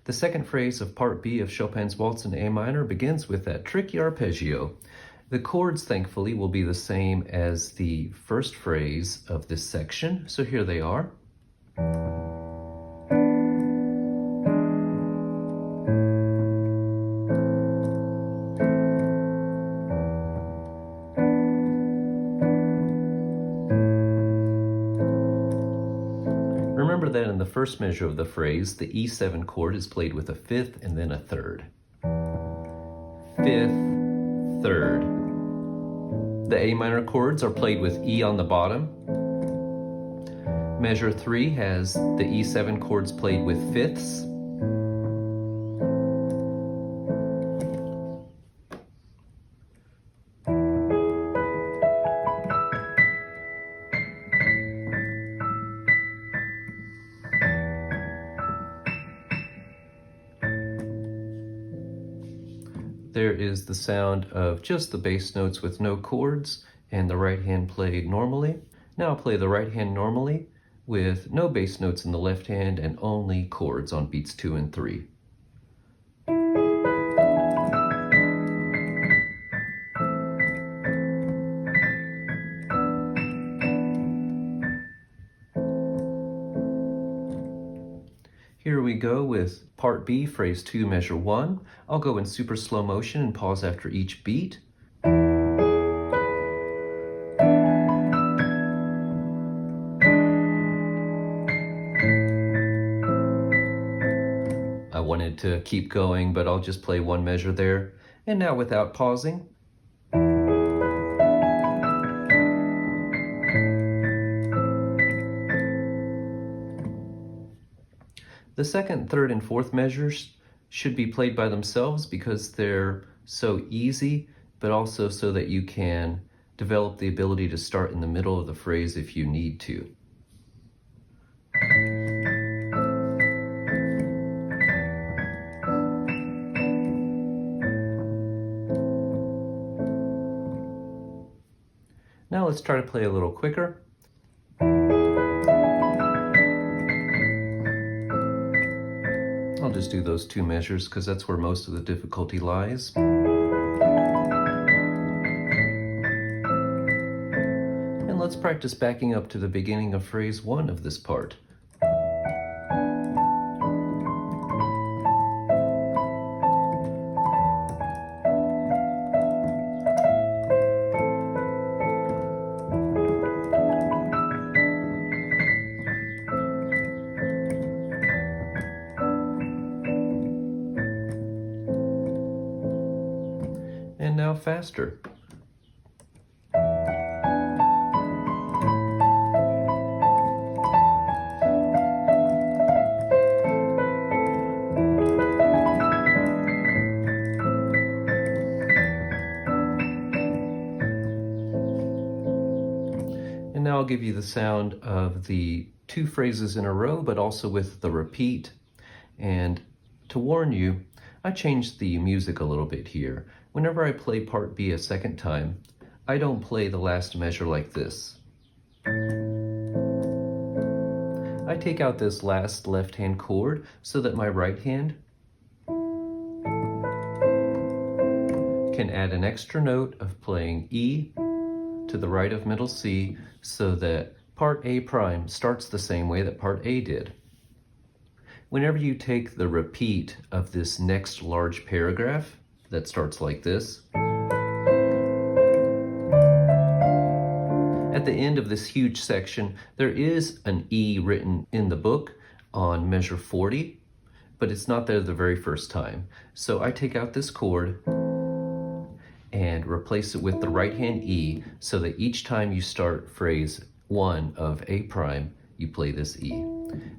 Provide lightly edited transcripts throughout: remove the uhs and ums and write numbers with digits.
The second phrase of Part B of Chopin's Waltz in A minor begins with that tricky arpeggio. The chords, thankfully, will be the same as the first phrase of this section, so here they are. Remember that in the first measure of the phrase, the E7 chord is played with a fifth and then a third. Fifth, third. The A minor chords are played with E on the bottom. Measure 3 has the E7 chords played with fifths. There is the sound of just the bass notes with no chords and the right hand played normally. Now I'll play the right hand normally with no bass notes in the left hand and only chords on beats 2 and 3. Here we go with Part B, phrase 2, measure 1. I'll go in super slow motion and pause after each beat. I wanted to keep going, but I'll just play one measure there. And now without pausing. The second, third, and fourth measures should be played by themselves because they're so easy, but also so that you can develop the ability to start in the middle of the phrase if you need to. Now let's try to play a little quicker. I'll just do those two measures because that's where most of the difficulty lies. And let's practice backing up to the beginning of phrase 1 of this part. And now faster. And now I'll give you the sound of the two phrases in a row, but also with the repeat. And to warn you, I changed the music a little bit here. Whenever I play Part B a second time, I don't play the last measure like this. I take out this last left-hand chord so that my right hand can add an extra note of playing E to the right of middle C so that Part A prime starts the same way that Part A did. Whenever you take the repeat of this next large paragraph that starts like this, at the end of this huge section, there is an E written in the book on measure 40, but it's not there the very first time. So I take out this chord and replace it with the right hand E so that each time you start phrase 1 of A prime, you play this E.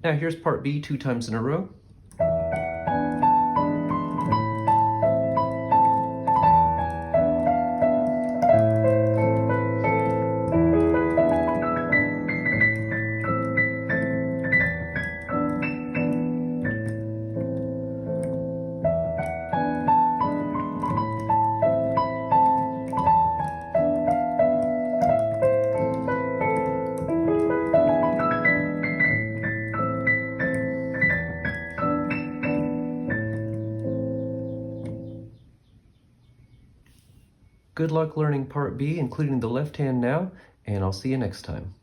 Now here's Part B 2 times in a row. Good luck learning part B, including the left hand now, and I'll see you next time.